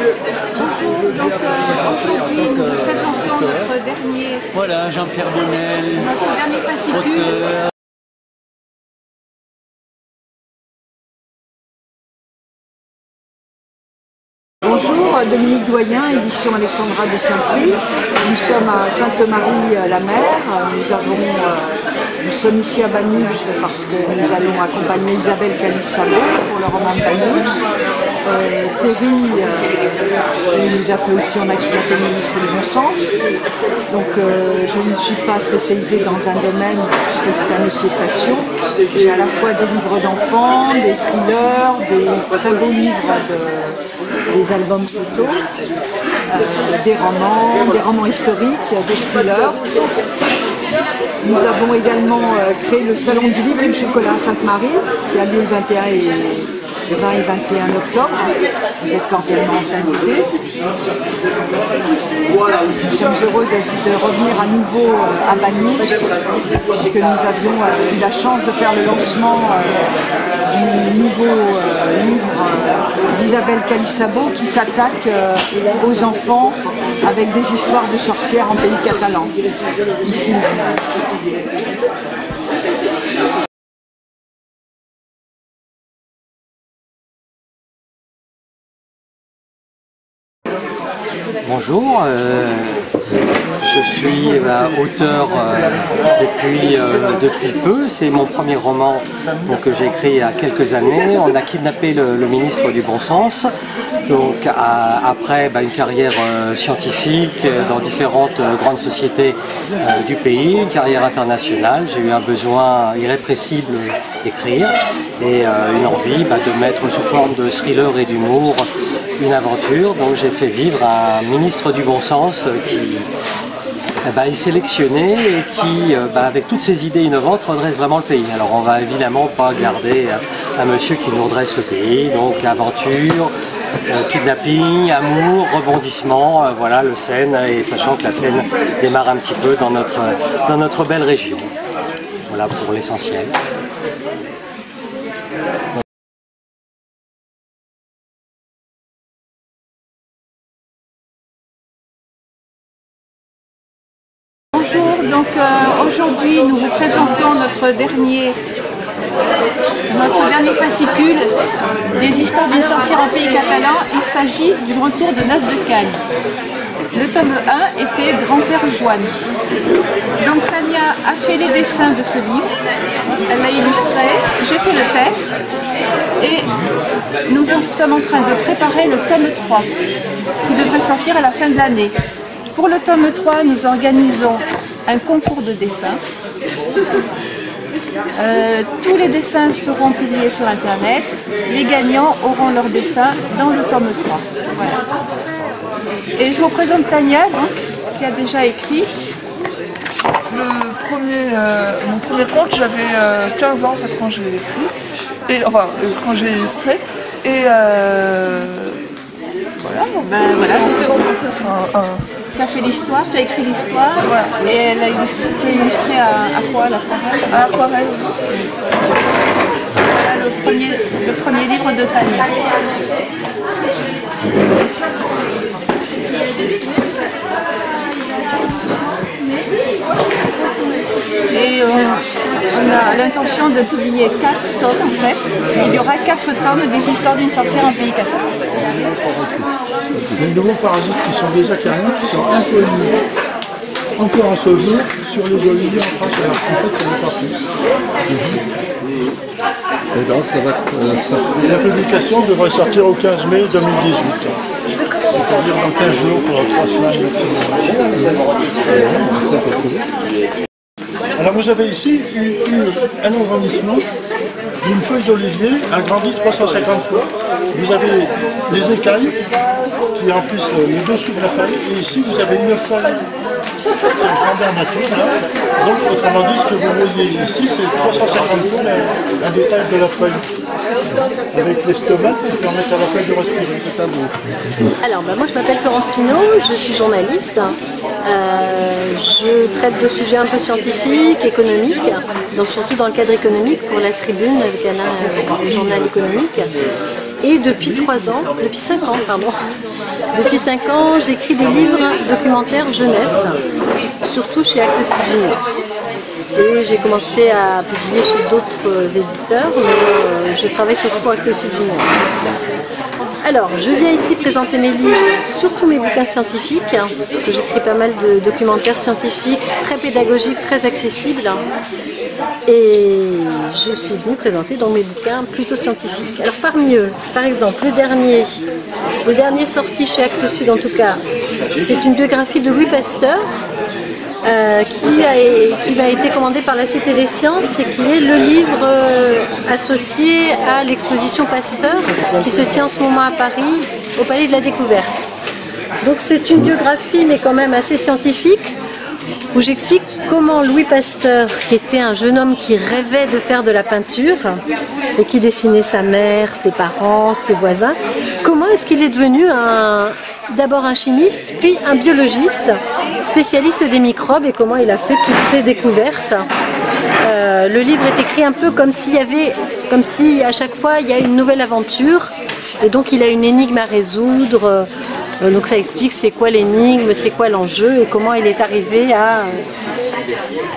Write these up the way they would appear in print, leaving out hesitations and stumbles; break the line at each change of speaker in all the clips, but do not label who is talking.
Donc aujourd'hui nous vous présentons notre dernier,
voilà, Jean-Pierre Bonnel,
notre dernier fascicule.
auteur.
Bonjour, Dominique Doyen, édition Alexandra de Saint-Prix. Nous sommes à Sainte-Marie-la-Mer. Nous sommes ici à Banus parce que nous allons accompagner Isabelle Calissabo pour le roman de Banus. Thierry qui nous a fait aussi en activité ministre du Bon Sens. Donc je ne suis pas spécialisée dans un domaine puisque c'est un métier passion. J'ai à la fois des livres d'enfants, des thrillers, des très beaux livres des albums photos, des romans historiques, des thrillers. Nous avons également créé le Salon du Livre et du Chocolat à Sainte-Marie, qui a lieu le 20 et 21 octobre. Vous êtes cordialement invités. Nous sommes heureux de revenir à nouveau à Banus, puisque nous avions eu la chance de faire le lancement du nouveau livre d'Isabelle Calissabo qui s'attaque aux enfants avec des histoires de sorcières en pays catalan, ici même.
Bonjour, je suis auteur depuis peu. C'est mon premier roman que j'ai écrit il y a quelques années. On a kidnappé le ministre du Bon Sens. Donc après une carrière scientifique dans différentes grandes sociétés du pays, une carrière internationale, j'ai eu un besoin irrépressible d'écrire et une envie de mettre sous forme de thriller et d'humour une aventure. Donc j'ai fait vivre un ministre du Bon Sens qui est sélectionné et qui, avec toutes ses idées innovantes, redresse vraiment le pays. Alors on va évidemment pas garder un monsieur qui nous redresse le pays, donc aventure, kidnapping, amour, rebondissement, voilà le Seine, et sachant que la Seine démarre un petit peu dans notre belle région. Voilà pour l'essentiel.
Bonjour, donc aujourd'hui nous vous présentons notre dernier fascicule des histoires d'une sorcière en pays catalan. Il s'agit du retour de Nas de Caille. Le tome 1 était Grand-Père Joanne. Donc Tania a fait les dessins de ce livre, elle l'a illustré, j'ai fait le texte et nous sommes en train de préparer le tome 3 qui devrait sortir à la fin de l'année. Pour le tome 3, nous organisons un concours de dessin. Tous les dessins seront publiés sur Internet. Les gagnants auront leurs dessins dans le tome 3. Voilà. Et je vous présente Tania, donc, qui a déjà écrit.
Mon premier conte, j'avais 15 ans en fait, quand je l'ai écrit, quand je l'ai illustré. Et voilà,
on
s'est rencontrés sur un...
Tu as fait l'histoire, tu as écrit l'histoire, voilà. Et elle a illustré à quoi, à l'aquarelle?
À l'aquarelle.
Voilà le premier livre de Tania. Et on a l'intention de publier 4 tomes en fait. Il y aura 4 tomes des histoires d'une sorcière en pays catalan.
Les nouveaux parasites qui sont déjà cariens, qui sont inconnus encore à ce jour sur les oliviers en France, alors qu'en fait on n'est pas plus. Et donc ça va sortir. La publication devrait sortir au 15 mai 2018. C'est-à-dire dans 15 jours pour 3 semaines maximum. Alors vous avez ici un agrandissement d'une feuille d'olivier agrandie 350 fois. Vous avez les écailles qui remplissent le dessous de la feuille, et ici vous avez une feuille grandeur nature. Donc autrement dit, ce que vous voyez ici, c'est 350 fois la détail de la feuille. Avec les stomates qui permettent à la feuille de respirer, c'est à vous.
Alors moi je m'appelle Florence Pinault, je suis journaliste. Je traite de sujets un peu scientifiques, économiques, donc surtout dans le cadre économique pour la Tribune, le journal économique. Et depuis 5 ans, depuis 5 ans, j'écris des livres documentaires jeunesse, surtout chez Actes Sud Junior. Et j'ai commencé à publier chez d'autres éditeurs, mais je travaille surtout pour Actes Sud Junior. Alors, je viens ici présenter mes livres, surtout mes bouquins scientifiques, parce que j'écris pas mal de documentaires scientifiques, très pédagogiques, très accessibles. Et je suis venue présenter dans mes bouquins plutôt scientifiques. Alors parmi eux, par exemple, le dernier sorti chez Actes Sud en tout cas, c'est une biographie de Louis Pasteur, qui m'a été commandé par la Cité des Sciences et qui est le livre associé à l'exposition Pasteur qui se tient en ce moment à Paris, au Palais de la Découverte. Donc c'est une biographie mais quand même assez scientifique où j'explique comment Louis Pasteur, qui était un jeune homme qui rêvait de faire de la peinture et qui dessinait sa mère, ses parents, ses voisins, comment est-ce qu'il est devenu d'abord un chimiste, puis un biologiste, spécialiste des microbes et comment il a fait toutes ces découvertes. Le livre est écrit un peu comme si à chaque fois il y a une nouvelle aventure et donc il a une énigme à résoudre. Donc ça explique c'est quoi l'énigme, c'est quoi l'enjeu et comment il est arrivé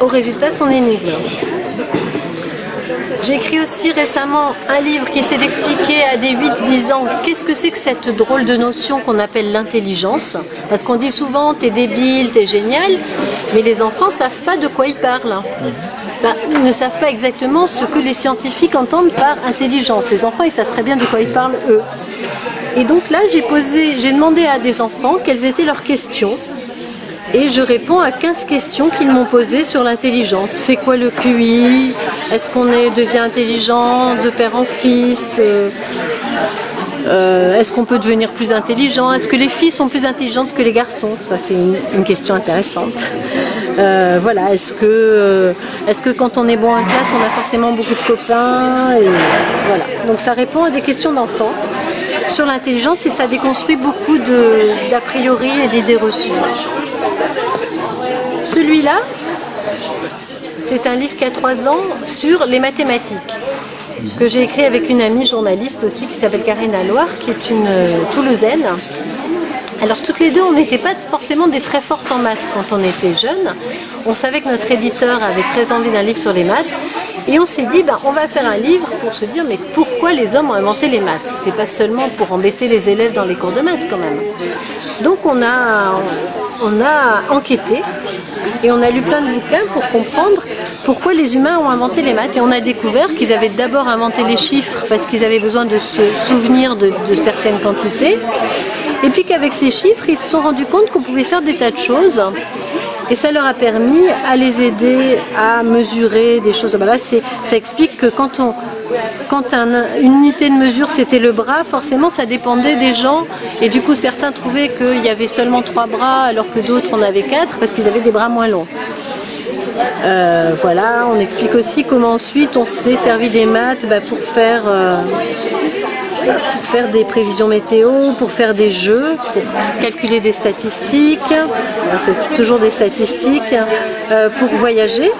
au résultat de son énigme. J'ai écrit aussi récemment un livre qui essaie d'expliquer à des 8-10 ans qu'est-ce que c'est que cette drôle de notion qu'on appelle l'intelligence. Parce qu'on dit souvent t'es débile, t'es génial, mais les enfants ne savent pas de quoi ils parlent. Enfin, ils ne savent pas exactement ce que les scientifiques entendent par intelligence. Les enfants, ils savent très bien de quoi ils parlent eux. Et donc là, j'ai demandé à des enfants quelles étaient leurs questions. Et je réponds à 15 questions qu'ils m'ont posées sur l'intelligence. C'est quoi le QI? Est-ce qu'on devient intelligent de père en fils? Est-ce qu'on peut devenir plus intelligent? Est-ce que les filles sont plus intelligentes que les garçons? Ça, c'est une question intéressante. Voilà, est-ce que quand on est bon en classe, on a forcément beaucoup de copains? Et voilà. Donc ça répond à des questions d'enfants sur l'intelligence et ça déconstruit beaucoup d'a priori et d'idées reçues. Celui-là, c'est un livre qui a 3 ans sur les mathématiques, que j'ai écrit avec une amie journaliste aussi qui s'appelle Karine Alloire, qui est une Toulousaine. Alors toutes les deux, on n'était pas forcément des très fortes en maths quand on était jeunes. On savait que notre éditeur avait très envie d'un livre sur les maths. Et on s'est dit, on va faire un livre pour se dire, mais pourquoi les hommes ont inventé les maths? C'est pas seulement pour embêter les élèves dans les cours de maths quand même. Donc on a enquêté et on a lu plein de bouquins pour comprendre pourquoi les humains ont inventé les maths. Et on a découvert qu'ils avaient d'abord inventé les chiffres parce qu'ils avaient besoin de se souvenir de certaines quantités. Et puis qu'avec ces chiffres, ils se sont rendus compte qu'on pouvait faire des tas de choses. Et ça leur a permis à les aider à mesurer des choses. Là, ça explique que quand une unité de mesure c'était le bras, forcément ça dépendait des gens. Et du coup, certains trouvaient qu'il y avait seulement 3 bras alors que d'autres en avaient 4 parce qu'ils avaient des bras moins longs. Voilà, on explique aussi comment ensuite on s'est servi des maths pour faire des prévisions météo, pour faire des jeux, pour calculer des statistiques, c'est toujours des statistiques, pour voyager,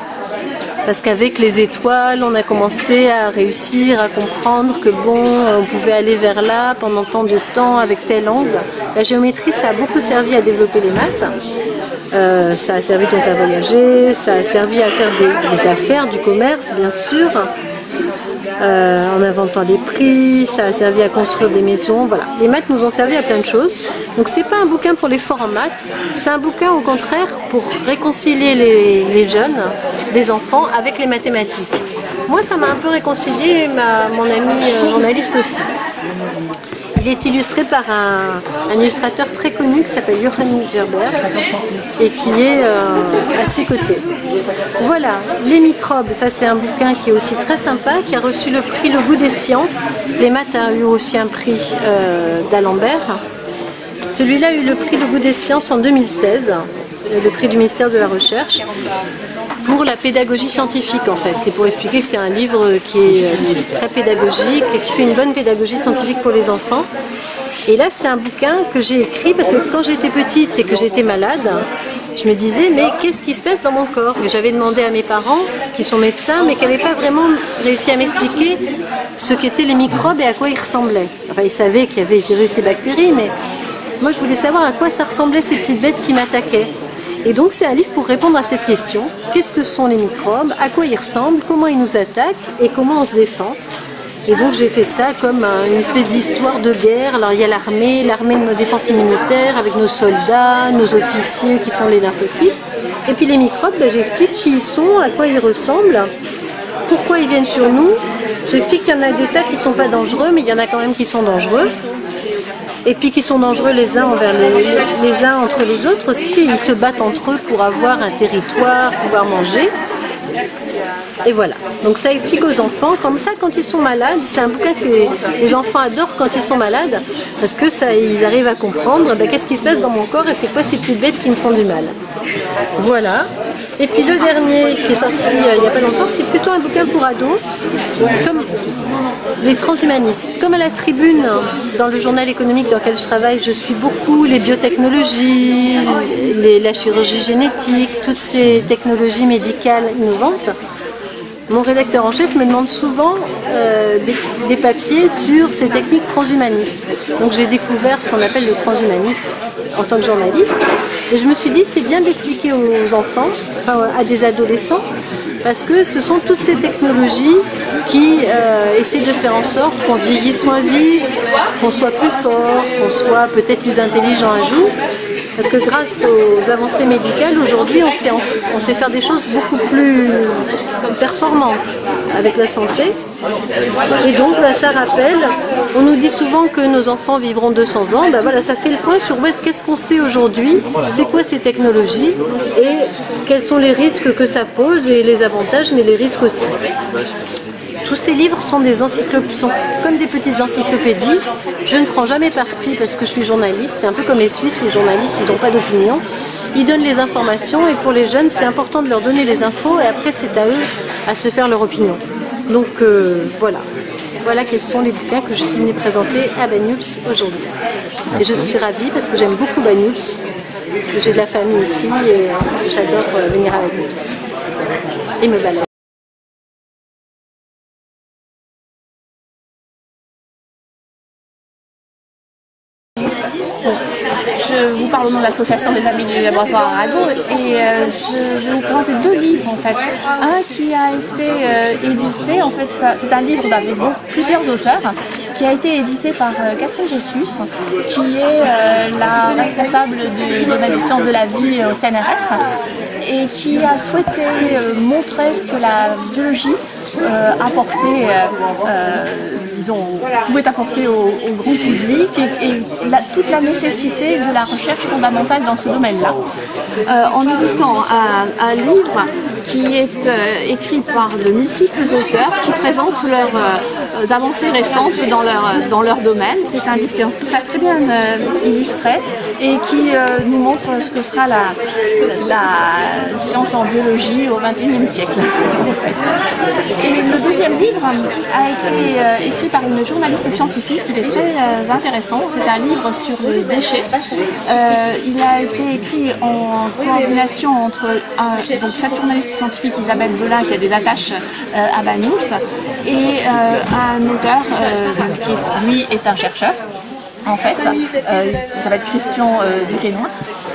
parce qu'avec les étoiles, on a commencé à réussir à comprendre que on pouvait aller vers là pendant tant de temps avec tel angle. La géométrie, ça a beaucoup servi à développer les maths. Ça a servi donc à voyager, ça a servi à faire des affaires, du commerce bien sûr, en inventant les prix, ça a servi à construire des maisons, voilà. Les maths nous ont servi à plein de choses. Donc c'est pas un bouquin pour les forts en maths, c'est un bouquin au contraire pour réconcilier les jeunes, les enfants avec les mathématiques. Moi ça m'a un peu réconcilié, mon ami journaliste aussi. Il est illustré par un illustrateur très connu qui s'appelle Johann Gerber et qui est à ses côtés. Voilà, Les microbes, ça c'est un bouquin qui est aussi très sympa, qui a reçu le prix Le Goût des Sciences. Les maths a eu aussi un prix d'Alembert. Celui-là a eu le prix Le Goût des Sciences en 2016, le prix du ministère de la Recherche, pour la pédagogie scientifique en fait. C'est pour expliquer que c'est un livre qui est très pédagogique et qui fait une bonne pédagogie scientifique pour les enfants. Et là c'est un bouquin que j'ai écrit parce que quand j'étais petite et que j'étais malade, je me disais, mais qu'est-ce qui se passe dans mon corps? J'avais demandé à mes parents, qui sont médecins, mais qui n'avaient pas vraiment réussi à m'expliquer ce qu'étaient les microbes et à quoi ils ressemblaient. Enfin, ils savaient qu'il y avait virus et bactéries, mais moi, je voulais savoir à quoi ça ressemblait ces petites bêtes qui m'attaquaient. Et donc, c'est un livre pour répondre à cette question. Qu'est-ce que sont les microbes? À quoi ils ressemblent? Comment ils nous attaquent? Et comment on se défend? Et donc j'ai fait ça comme une espèce d'histoire de guerre. Alors il y a l'armée de nos défenses immunitaires avec nos soldats, nos officiers qui sont les lymphocytes. Et puis les microbes, j'explique qui ils sont, à quoi ils ressemblent, pourquoi ils viennent sur nous. J'explique qu'il y en a des tas qui ne sont pas dangereux, mais il y en a quand même qui sont dangereux. Et puis qui sont dangereux les uns envers les uns entre les autres aussi. Ils se battent entre eux pour avoir un territoire, pouvoir manger. Et voilà, donc ça explique aux enfants, comme ça quand ils sont malades, c'est un bouquin que les enfants adorent quand ils sont malades, parce que ça, ils arrivent à comprendre qu'est-ce qui se passe dans mon corps et c'est quoi ces petites bêtes qui me font du mal. Voilà. Et puis le dernier qui est sorti il n'y a pas longtemps, c'est plutôt un bouquin pour ados, comme les transhumanistes. Comme à la Tribune, dans le journal économique dans lequel je travaille, je suis beaucoup les biotechnologies, la chirurgie génétique, toutes ces technologies médicales innovantes. Mon rédacteur en chef me demande souvent des papiers sur ces techniques transhumanistes. Donc j'ai découvert ce qu'on appelle le transhumanisme en tant que journaliste. Et je me suis dit, c'est bien d'expliquer aux enfants, enfin à des adolescents, parce que ce sont toutes ces technologies qui essaient de faire en sorte qu'on vieillisse moins vite, qu'on soit plus fort, qu'on soit peut-être plus intelligent un jour. Parce que grâce aux avancées médicales, aujourd'hui, on sait faire des choses beaucoup plus performantes avec la santé. Et donc, ça rappelle, on nous dit souvent que nos enfants vivront 200 ans. Voilà, ça fait le point sur qu'est-ce qu'on sait aujourd'hui, c'est quoi ces technologies et quels sont les risques que ça pose et les avantages, mais les risques aussi. Tous ces livres sont comme des petites encyclopédies. Je ne prends jamais parti parce que je suis journaliste. C'est un peu comme les Suisses, les journalistes, ils n'ont pas d'opinion. Ils donnent les informations et pour les jeunes, c'est important de leur donner les infos et après, c'est à eux à se faire leur opinion. Donc voilà. Voilà quels sont les bouquins que je suis venue présenter à Banyuls aujourd'hui. Et je suis ravie parce que j'aime beaucoup Banyuls, parce que j'ai de la famille ici et j'adore venir à Banyuls et me balader.
Je vous parle au nom de l'association des amis du laboratoire Arago et je vais vous présenter deux livres en fait. Un qui a été édité, en fait c'est un livre avec plusieurs auteurs qui a été édité par Catherine Jessus qui est la responsable du domaine des sciences de la vie au CNRS et qui a souhaité montrer ce que la biologie apportait, pouvait apporter au grand public et toute la nécessité de la recherche fondamentale dans ce domaine-là. En éditant un livre qui est écrit par de multiples auteurs qui présentent leurs avancées récentes dans leur domaine. C'est un livre qui est en tout ça très bien illustré et qui nous montre ce que sera la science en biologie au XXIe siècle. Et le deuxième livre a été écrit par une journaliste scientifique, il est très intéressant, c'est un livre sur les déchets. Il a été écrit en coordination entre donc cette journaliste scientifique Isabelle Belin qui a des attaches à Banyuls et un auteur qui lui est un chercheur. En fait, ça va être Christian Duquesnoy.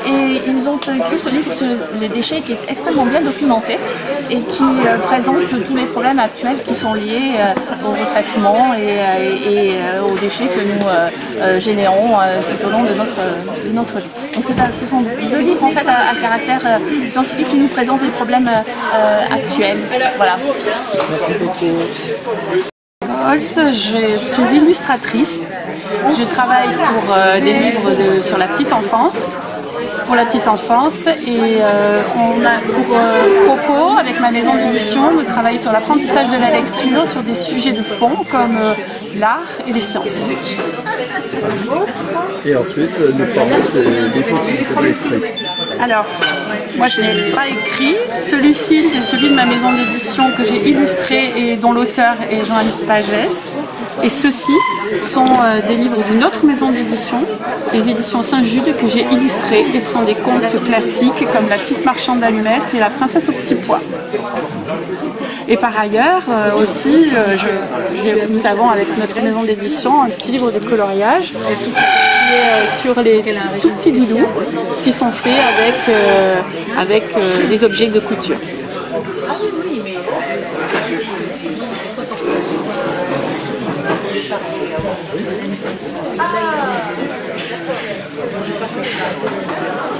Et ils ont écrit ce livre sur les déchets qui est extrêmement bien documenté et qui présente tous les problèmes actuels qui sont liés au retraitement et aux déchets que nous générons tout au long de notre vie. Donc ce sont deux livres en fait à caractère scientifique qui nous présentent les problèmes actuels. Voilà.
Merci beaucoup.
Je suis illustratrice. Je travaille pour des livres sur la petite enfance. Pour la petite enfance et on a pour propos avec ma maison d'édition de travailler sur l'apprentissage de la lecture sur des sujets de fond comme l'art et les sciences.
Et ensuite, nous parlons des livres que vous avez écrits.
Alors, moi je n'ai pas écrit. Celui-ci, c'est celui de ma maison d'édition que j'ai illustré et dont l'auteur est Jean-Alice Pagès. Et ceux-ci sont des livres d'une autre maison d'édition, les éditions Saint-Jude, que j'ai illustrés. Et ce sont des contes classiques comme La Petite Marchande d'Allumettes et La Princesse au Petit Pois. Et par ailleurs, aussi, nous avons avec notre maison d'édition un petit livre de coloriage qui est sur les tout petits doudous qui sont faits avec des objets de couture.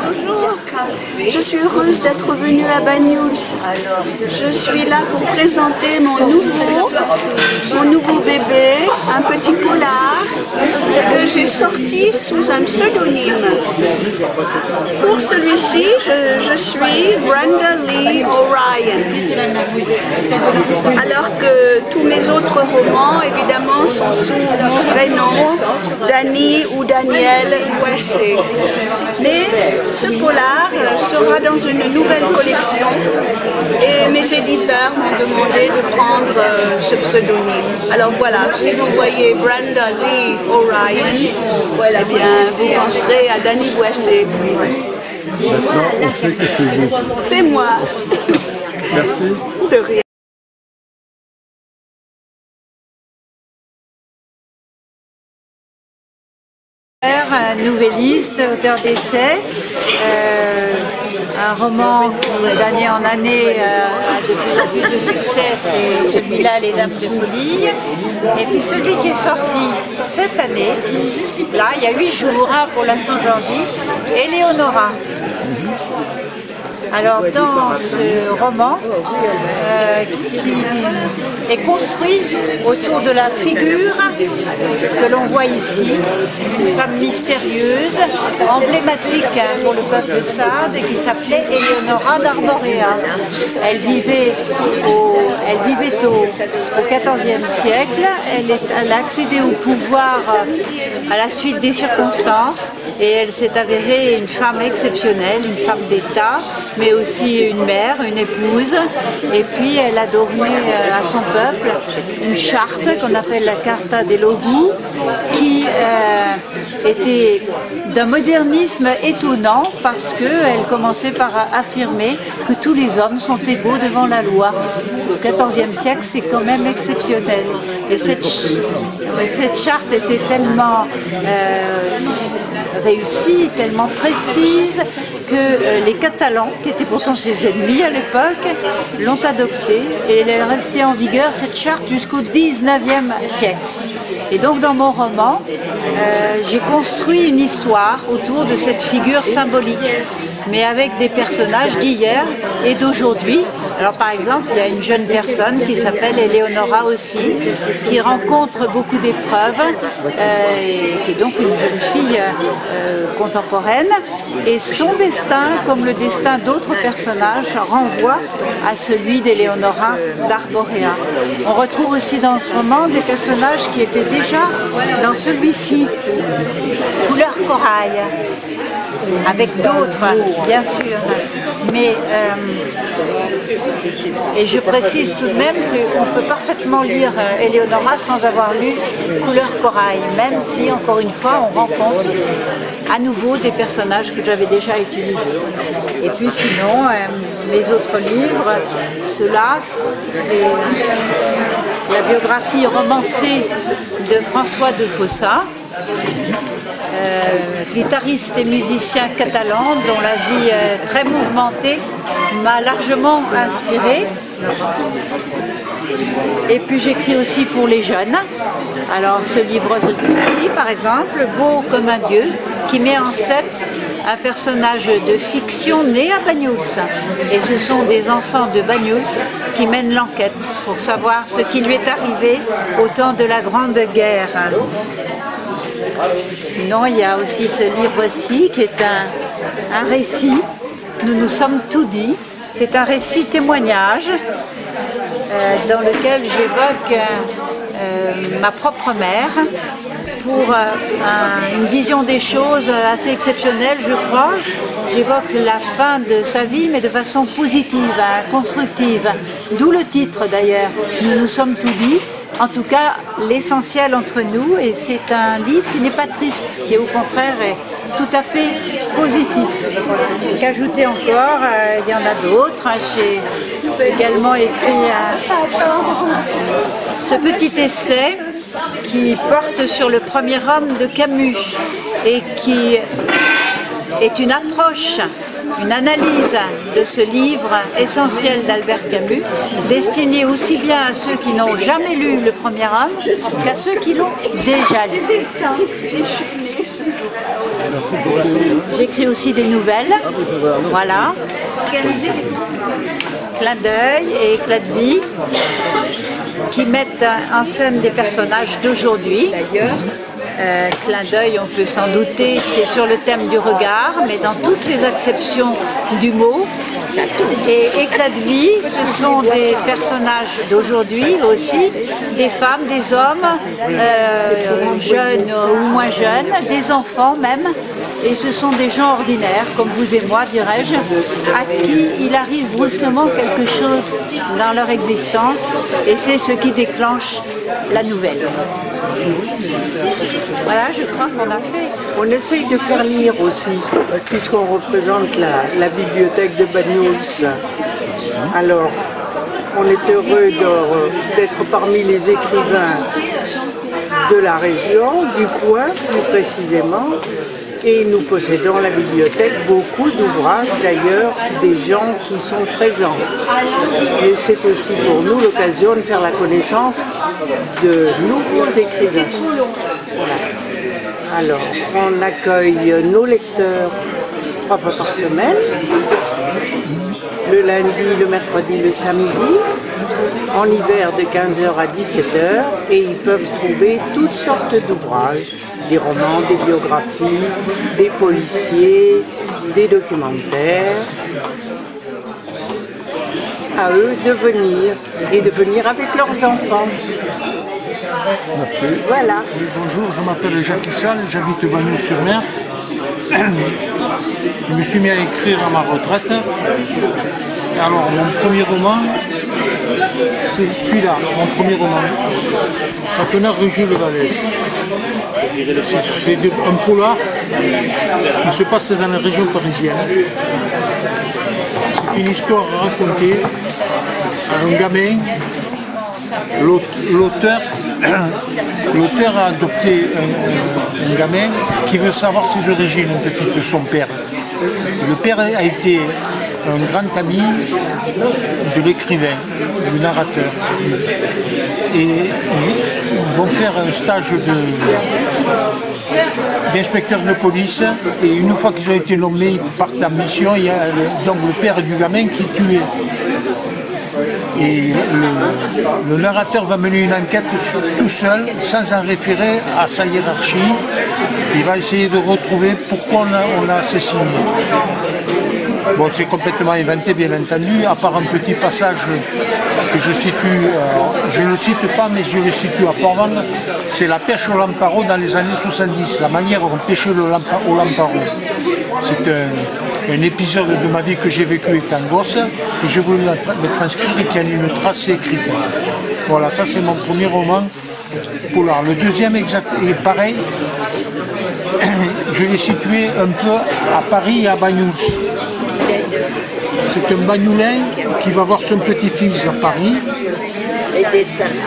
Bonjour, je suis heureuse d'être venue à Banyuls. Je suis là pour présenter mon nouveau bébé, un petit polar que j'ai sorti sous un pseudonyme. Pour celui-ci, je suis Brenda Lee O'Ryan. Alors que tous mes autres romans, évidemment, sont sous mon vrai nom, Dany ou Daniel Boissé. Mais ce polar sera dans une nouvelle collection et mes éditeurs m'ont demandé de prendre ce pseudonyme. Alors voilà, si vous voyez Brenda Lee O'Ryan, voilà, eh bien, vous penserez à Dany Boissé.
Maintenant, on sait que c'est vous.
C'est moi.
Merci.
De rien.
Nouvelliste, auteur d'essais, un roman qui d'année en année a de plus en plus de succès, c'est celui-là, Les Dames de Folie. Et puis celui qui est sorti cette année, là il y a 8 jours pour la Saint-Janvier, Éléonora. Alors dans ce roman qui est construit autour de la figure que l'on voit ici, une femme mystérieuse, emblématique pour le peuple sarde et qui s'appelait Éléonora d'Arborea. Elle vivait au XIVe siècle, elle a accédé au pouvoir à la suite des circonstances et elle s'est avérée une femme exceptionnelle, une femme d'État, mais aussi une mère, une épouse, et puis elle a donné à son peuple une charte qu'on appelle la Carta dei Logu, qui était d'un modernisme étonnant parce qu'elle commençait par affirmer que tous les hommes sont égaux devant la loi. Au XIVe siècle, c'est quand même exceptionnel. Et cette charte était tellement réussie, tellement précise, que les Catalans, qui étaient pourtant ses ennemis à l'époque, l'ont adoptée et elle est restée en vigueur, cette charte, jusqu'au XIXe siècle. Et donc dans mon roman, j'ai construit une histoire autour de cette figure symbolique, mais avec des personnages d'hier et d'aujourd'hui. Alors par exemple, il y a une jeune personne qui s'appelle Éléonora aussi, qui rencontre beaucoup d'épreuves, qui est donc une jeune fille contemporaine, et son destin, comme le destin d'autres personnages, renvoie à celui d'Éléonora d'Arborea. On retrouve aussi dans ce roman des personnages qui étaient déjà dans celui-ci, couleur corail, avec d'autres, bien sûr, mais et je précise tout de même qu'on peut parfaitement lire Éléonora sans avoir lu Couleur corail, même si, encore une fois, on rencontre à nouveau des personnages que j'avais déjà utilisés. Et puis sinon, mes autres livres, ceux-là, c'est la biographie romancée de François de Fossa, guitariste et musicien catalan dont la vie très mouvementée m'a largement inspirée. Et puis j'écris aussi pour les jeunes. Alors ce livre-ci, par exemple, Beau comme un dieu, qui met en scène un personnage de fiction né à Banyuls. Et ce sont des enfants de Banyuls qui mènent l'enquête pour savoir ce qui lui est arrivé au temps de la Grande Guerre. Sinon, il y a aussi ce livre-ci qui est un récit. Nous nous sommes tout dit. C'est un récit témoignage dans lequel j'évoque ma propre mère pour une vision des choses assez exceptionnelle, je crois. J'évoque la fin de sa vie, mais de façon positive, constructive. D'où le titre d'ailleurs, Nous nous sommes tout dit, en tout cas l'essentiel entre nous, et c'est un livre qui n'est pas triste, qui au contraire est tout à fait positif. Qu'ajouter encore, il y en a d'autres. J'ai également écrit ce petit essai qui porte sur le premier homme de Camus et qui est une approche, une analyse de ce livre essentiel d'Albert Camus, destiné aussi bien à ceux qui n'ont jamais lu le premier homme qu'à ceux qui l'ont déjà lu. J'écris aussi des nouvelles, voilà, clin d'œil et éclat de vie, qui mettent en scène des personnages d'aujourd'hui. Clin d'œil, on peut s'en douter, c'est sur le thème du regard, mais dans toutes les acceptions du mot. Et éclat de vie, ce sont des personnages d'aujourd'hui aussi, des femmes, des hommes, jeunes ou moins jeunes, des enfants même. Et ce sont des gens ordinaires, comme vous et moi, dirais-je, à qui il arrive brusquement quelque chose dans leur existence, et c'est ce qui déclenche la nouvelle. Voilà, je crois qu'on a fait.
On essaye de faire lire aussi, puisqu'on représente la bibliothèque de Banyuls. Alors, on est heureux d'être parmi les écrivains de la région, du coin plus précisément. Et nous possédons la bibliothèque beaucoup d'ouvrages, d'ailleurs, des gens qui sont présents. Et c'est aussi pour nous l'occasion de faire la connaissance de nouveaux écrivains. Voilà. Alors, on accueille nos lecteurs 3 fois par semaine, le lundi, le mercredi, le samedi, en hiver de 15h à 17h, et ils peuvent trouver toutes sortes d'ouvrages. Des romans, des biographies, des policiers, des documentaires. À eux de venir, et de venir avec leurs enfants.
Merci.
Voilà.
Oui, bonjour, je m'appelle Jacques Issal, j'habite Bagnols-sur-Mer. Je me suis mis à écrire à ma retraite. Alors, mon premier roman, c'est celui-là, mon premier roman. Châteauneuf-Rueil-le-Vallès. C'est un polar qui se passe dans la région parisienne. C'est une histoire racontée à un gamin. L'auteur a adopté un gamin qui veut savoir ses origines un peu de son père. Le père a été un grand ami de l'écrivain, du narrateur. Et ils vont faire un stage d'inspecteur de police, et une fois qu'ils ont été nommés, ils partent en mission. Il y a donc le père du gamin qui est tué. Et le narrateur va mener une enquête tout seul, sans en référer à sa hiérarchie. Il va essayer de retrouver pourquoi on l'a assassiné. Bon, c'est complètement inventé, bien entendu, à part un petit passage que je situe, je ne le cite pas, mais je le situe à Port-Vendre, c'est la pêche au lamparo dans les années 70, la manière dont on pêchait au lamparo. C'est un épisode de ma vie que j'ai vécu étant gosse, et je voulais le transcrire et qu'il y ait une trace écrite. Voilà, ça c'est mon premier roman polar. Le deuxième est pareil, je l'ai situé un peu à Paris et à Banyuls. C'est un Bagnoulin qui va voir son petit-fils à Paris,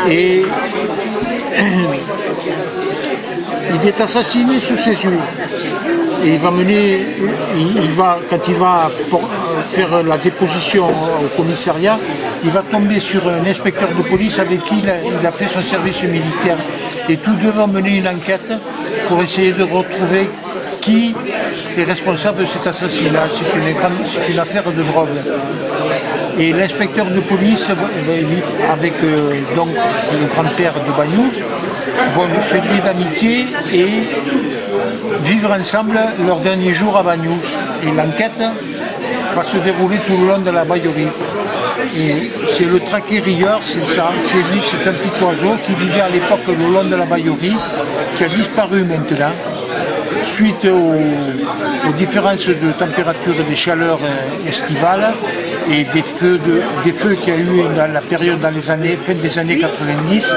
et il est assassiné sous ses yeux. Et quand il va faire la déposition au commissariat, il va tomber sur un inspecteur de police avec qui il a fait son service militaire. Et tous deux vont mener une enquête pour essayer de retrouver qui est responsable de cet assassinat. C'est une affaire de drogue. Et l'inspecteur de police, avec donc le grand-père de Banyuls, vont se lier d'amitié et vivre ensemble leurs derniers jours à Banyuls. Et l'enquête va se dérouler tout le long de la Baïorie. Et c'est le traqué rieur, c'est ça, c'est lui, c'est un petit oiseau qui vivait à l'époque le long de la Baïorie, qui a disparu maintenant, suite aux différences de température et des chaleurs estivales.
et des feux qu'il y a eu dans la période fin des années 90.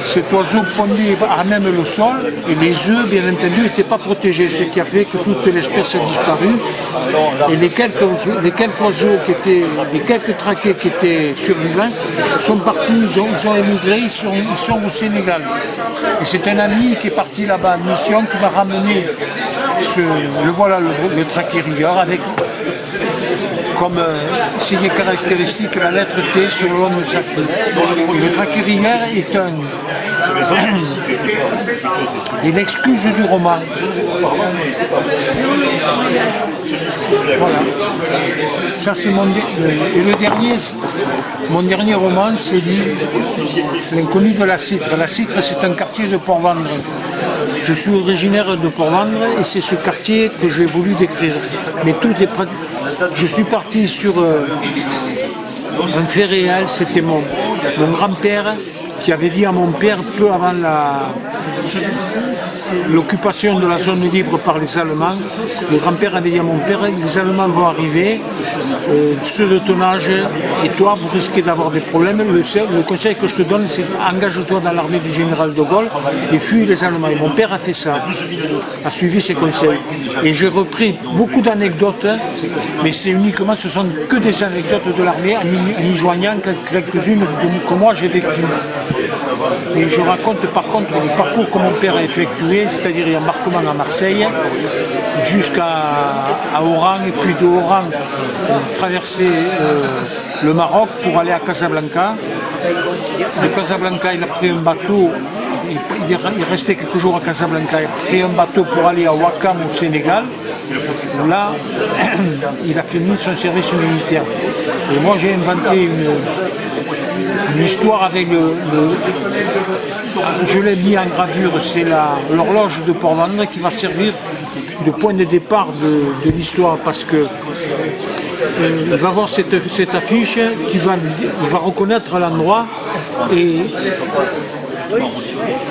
Cet oiseau pondait à même le sol et les œufs, bien entendu, n'étaient pas protégés, ce qui a fait que toute l'espèce a disparu. Et les quelques oiseaux les quelques traqués qui étaient survivants sont partis, ils ont émigré, ils sont au Sénégal. Et c'est un ami qui est parti là-bas en mission qui m'a ramené le traqué rigueur avec comme signe caractéristique la lettre T sur le long de sa queue. Le traqué rigueur est l'excuse du roman. Voilà. Ça c'est mon dernier roman, c'est L'inconnu de la Citre. La Citre, c'est un quartier de Port-Vendre. Je suis originaire de Port-Vendre et c'est ce quartier que j'ai voulu décrire. Mais je suis parti sur un fait réel, c'était mon grand-père qui avait dit à mon père peu avant l'occupation de la zone libre par les Allemands. Le grand-père avait dit à mon père, les Allemands vont arriver, ceux de ton âge et toi, vous risquez d'avoir des problèmes. Le conseil que je te donne, c'est engage-toi dans l'armée du général de Gaulle et fuis les Allemands. Et mon père a fait ça, a suivi ses conseils. Et j'ai repris beaucoup d'anecdotes, mais ce sont que des anecdotes de l'armée, en y joignant quelques-unes que moi j'ai vécues. Et je raconte par contre le parcours que mon père a effectué, c'est-à-dire l'embarquement à Marseille jusqu'à Oran et puis de Oran traverser le Maroc pour aller à Casablanca. De Casablanca, il a pris un bateau, il est resté quelques jours à Casablanca, il a pris un bateau pour aller à Ouakam au Sénégal. Là, il a fini son service militaire. Et moi j'ai inventé une histoire avec je l'ai mis en gravure, c'est l'horloge de Port-Vendre qui va servir de point de départ de l'histoire parce que il va voir cette affiche, il va reconnaître l'endroit et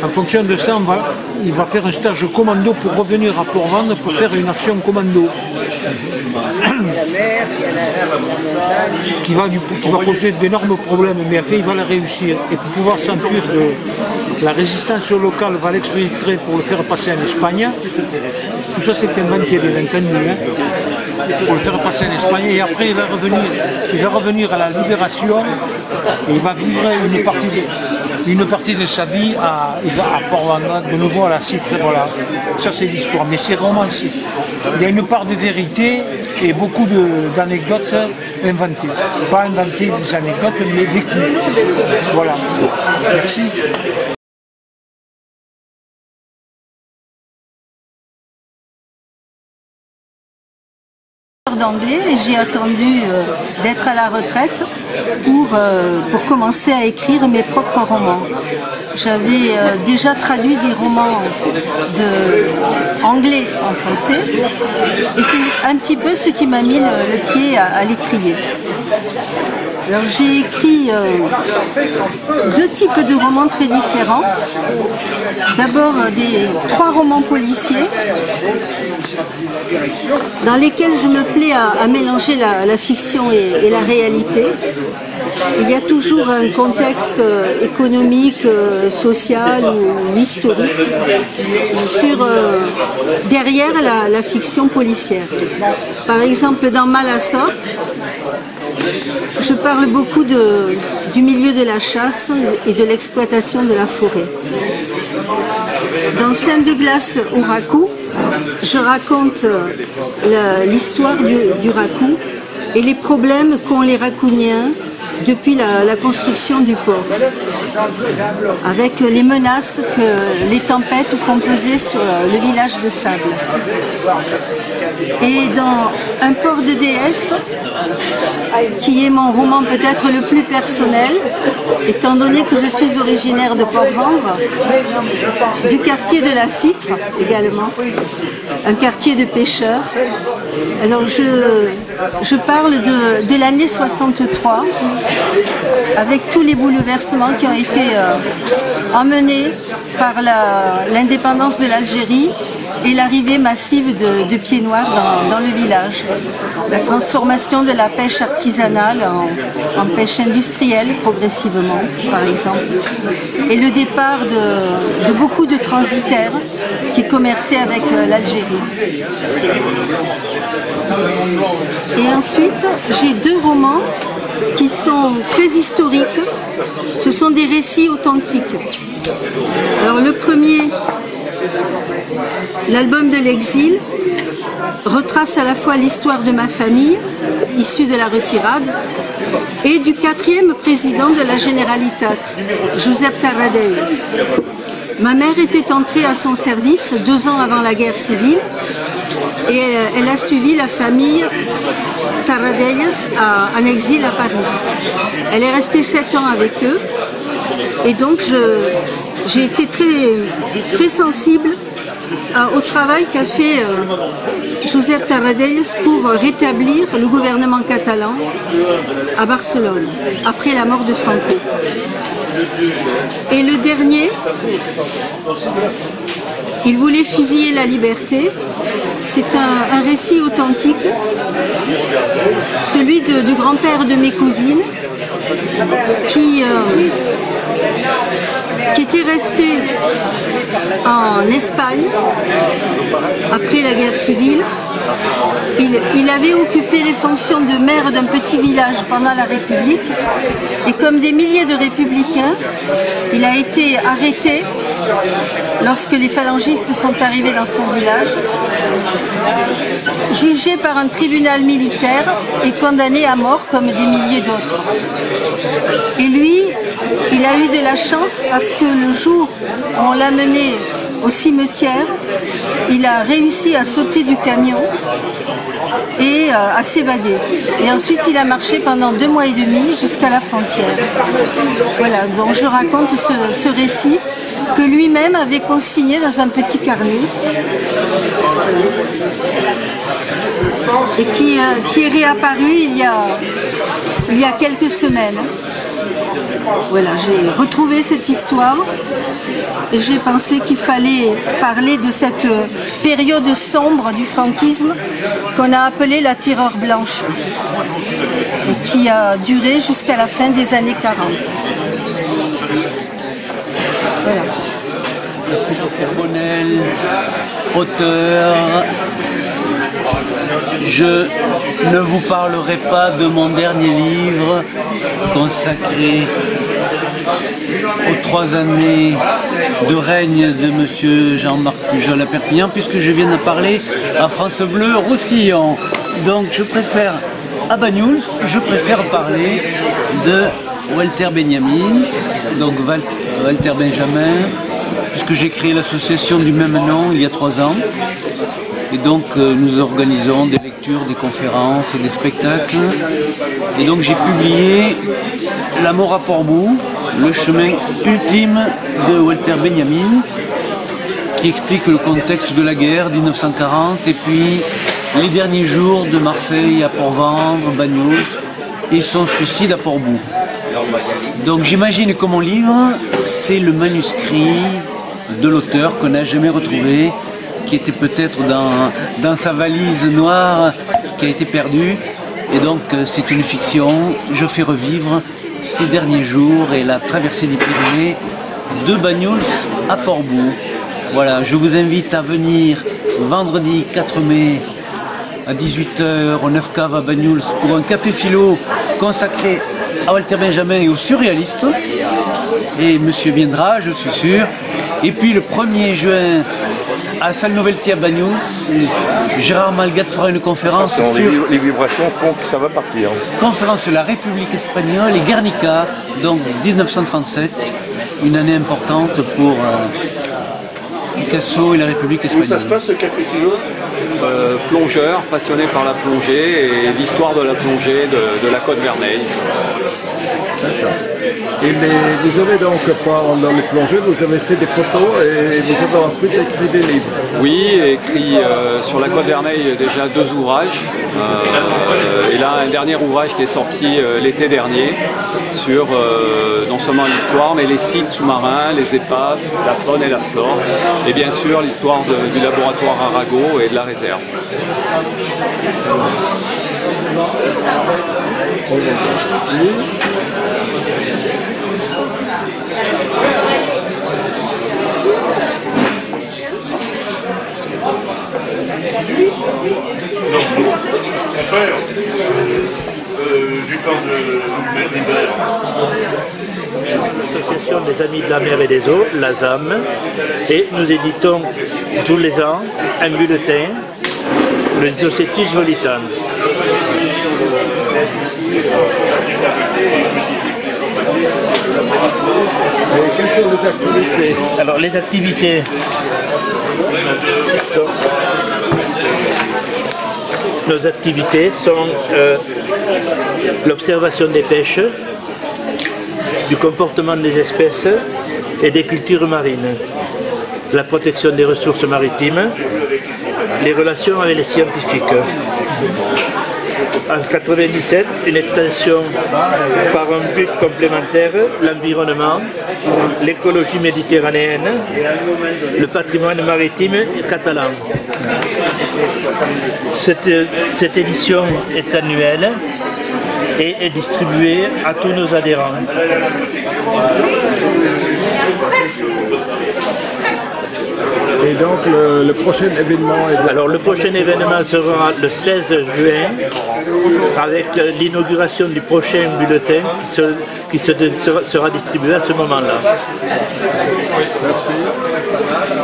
en fonction de ça, il va faire un stage commando pour revenir à Port-Vendre pour faire une action commando qui va poser d'énormes problèmes, mais après il va la réussir. Et pour pouvoir s'enfuir de la résistance locale, va l'exfiltrer pour le faire passer en Espagne. Tout ça c'est inventé, bien entendu, pour le faire passer en Espagne. Et après il va revenir à la libération et il va vivre une partie de sa vie à Port-Vendre, de nouveau à la Citre. Voilà. Ça c'est l'histoire, mais c'est romancé. Il y a une part de vérité et beaucoup d'anecdotes inventées. Pas inventées des anecdotes, mais vécues. Voilà. Merci.
D'anglais et j'ai attendu d'être à la retraite pour commencer à écrire mes propres romans. J'avais déjà traduit des romans anglais en français et c'est un petit peu ce qui m'a mis le pied à l'étrier. Alors j'ai écrit deux types de romans très différents. D'abord 3 romans policiers dans lesquels je me plais à mélanger la fiction et la réalité. Il y a toujours un contexte économique, social ou historique derrière la fiction policière. Par exemple, dans Mal à sorte, je parle beaucoup du milieu de la chasse et de l'exploitation de la forêt. Dans Scène de glace au Raku, je raconte l'histoire du Raku et les problèmes qu'ont les Racouniens depuis la construction du port, avec les menaces que les tempêtes font peser sur le village de Sable. Et dans Un port de déesse, qui est mon roman peut-être le plus personnel, étant donné que je suis originaire de Port-Vendre, du quartier de la Citre également, un quartier de pêcheurs. Alors je parle de l'année 63, avec tous les bouleversements qui ont été emmenés par l'indépendance de l'Algérie et l'arrivée massive de pieds noirs dans le village. La transformation de la pêche artisanale en pêche industrielle progressivement, par exemple. Et le départ de beaucoup de transitaires qui commerçaient avec l'Algérie. Et ensuite, j'ai 2 romans qui sont très historiques. Ce sont des récits authentiques. Alors le premier, l'album de l'exil, retrace à la fois l'histoire de ma famille, issue de la retirade, et du 4e président de la Generalitat, Josep Tarradellas. Ma mère était entrée à son service 2 ans avant la guerre civile et elle a suivi la famille Tarradellas en exil à Paris. Elle est restée 7 ans avec eux et donc j'ai été très sensible au travail qu'a fait Josep Tarradellas pour rétablir le gouvernement catalan à Barcelone, après la mort de Franco. Et le dernier, il voulait fusiller la liberté. C'est un récit authentique, celui du grand-père de mes cousines, qui était resté en Espagne après la guerre civile. Il avait occupé les fonctions de maire d'un petit village pendant la République et comme des milliers de républicains, il a été arrêté lorsque les phalangistes sont arrivés dans son village, jugé par un tribunal militaire et condamné à mort comme des milliers d'autres. Et lui, il a eu de la chance parce que le jour où on l'a mené au cimetière, il a réussi à sauter du camion et à s'évader. Et ensuite, il a marché pendant 2 mois et demi jusqu'à la frontière. Voilà, donc je raconte ce récit que lui-même avait consigné dans un petit carnet et qui est réapparu il y a quelques semaines. Voilà, j'ai retrouvé cette histoire et j'ai pensé qu'il fallait parler de cette période sombre du franquisme qu'on a appelée la terreur blanche et qui a duré jusqu'à la fin des années 40. Voilà.
Merci Pierre Bonnel, auteur. Je ne vous parlerai pas de mon dernier livre consacré aux 3 années de règne de M. Jean-Marc Pujol à Perpignan, puisque je viens de parler à France Bleu Roussillon. Donc je préfère, à Banyuls, je préfère parler de Walter Benjamin, donc Walter Benjamin, puisque j'ai créé l'association du même nom il y a 3 ans. Et donc nous organisons des lectures, des conférences, des spectacles. Et donc j'ai publié La mort à Port-Bou, le chemin ultime de Walter Benjamin, qui explique le contexte de la guerre 1940 et puis les derniers jours de Marseille à Port-Vendre, Banyuls et son suicide à Port-Bou. Donc j'imagine que mon livre, c'est le manuscrit de l'auteur qu'on n'a jamais retrouvé, qui était peut-être dans sa valise noire qui a été perdue. Et donc c'est une fiction. Je fais revivre ces derniers jours et la traversée des Pyrénées de Banyuls à Port-Bou. Voilà, je vous invite à venir vendredi 4 mai à 18h au 9 Cave à Banyuls pour un café philo consacré à Walter Benjamin et aux surréalistes. Et monsieur viendra, je suis sûr. Et puis le 1er juin, à Salle Novelty à Banyuls, Gérard Malgat fera une conférence sur...
Les vibrations font que ça va partir.
Conférence sur la République espagnole et Guernica, donc 1937, une année importante pour Picasso et la République espagnole.
Où ça se passe ce café philo?
Plongeur, passionné par la plongée et l'histoire de la plongée de la Côte Vermeille.
D'accord.
Et vous avez donc, pendant les plongées, vous avez fait des photos et vous avez ensuite écrit des livres.
Oui, écrit sur la Côte Vermeille déjà 2 ouvrages. Et là, un dernier ouvrage qui est sorti l'été dernier sur non seulement l'histoire, mais les sites sous-marins, les épaves, la faune et la flore. Et bien sûr, l'histoire du laboratoire Arago et de la réserve.
Du temps de l'hiver.
L'association des Amis de la Mer et des Eaux, l'ASAM, et nous éditons tous les ans un bulletin, le Societis Volitans.
Et quelles sont les activités?
Alors les activités, nos activités sont l'observation des pêches, du comportement des espèces et des cultures marines, la protection des ressources maritimes, les relations avec les scientifiques. En 1997, une extension par un but complémentaire, l'environnement, l'écologie méditerranéenne, le maritime catalan. Cette édition est annuelle et est distribuée à tous nos adhérents.
Et donc le prochain événement est...
Alors le prochain événement sera le 16 juin avec l'inauguration du prochain bulletin qui sera distribué à ce moment-là.
Merci.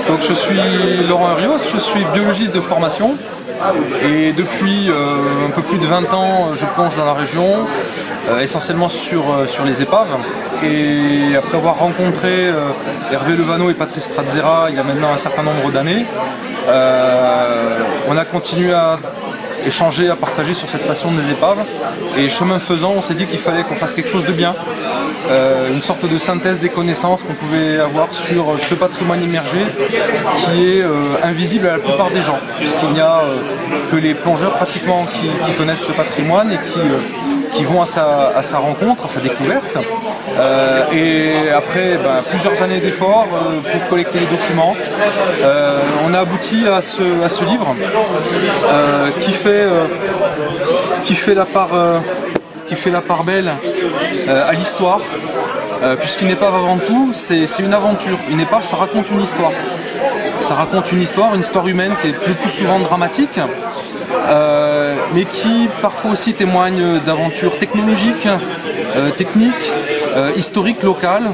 Donc je suis Laurent Rios, je suis biologiste de formation et depuis un peu plus de 20 ans je plonge dans la région, essentiellement sur les épaves. Et après avoir rencontré Hervé Levano et Patrice Stratzera il y a maintenant un certain nombre d'années, on a continué à échanger, à partager sur cette passion des épaves. Et chemin faisant, on s'est dit qu'il fallait qu'on fasse quelque chose de bien, une sorte de synthèse des connaissances qu'on pouvait avoir sur ce patrimoine immergé qui est invisible à la plupart des gens, puisqu'il n'y a que les plongeurs pratiquement qui connaissent ce patrimoine et qui vont à sa rencontre, à sa découverte. Et après plusieurs années d'efforts pour collecter les documents, on a abouti à ce livre qui fait la part belle à l'histoire, puisqu'une épave avant tout c'est une aventure. Une épave, ça raconte une histoire. Ça raconte une histoire humaine qui est le plus souvent dramatique, mais qui parfois aussi témoigne d'aventures technologiques, techniques, historiques, locales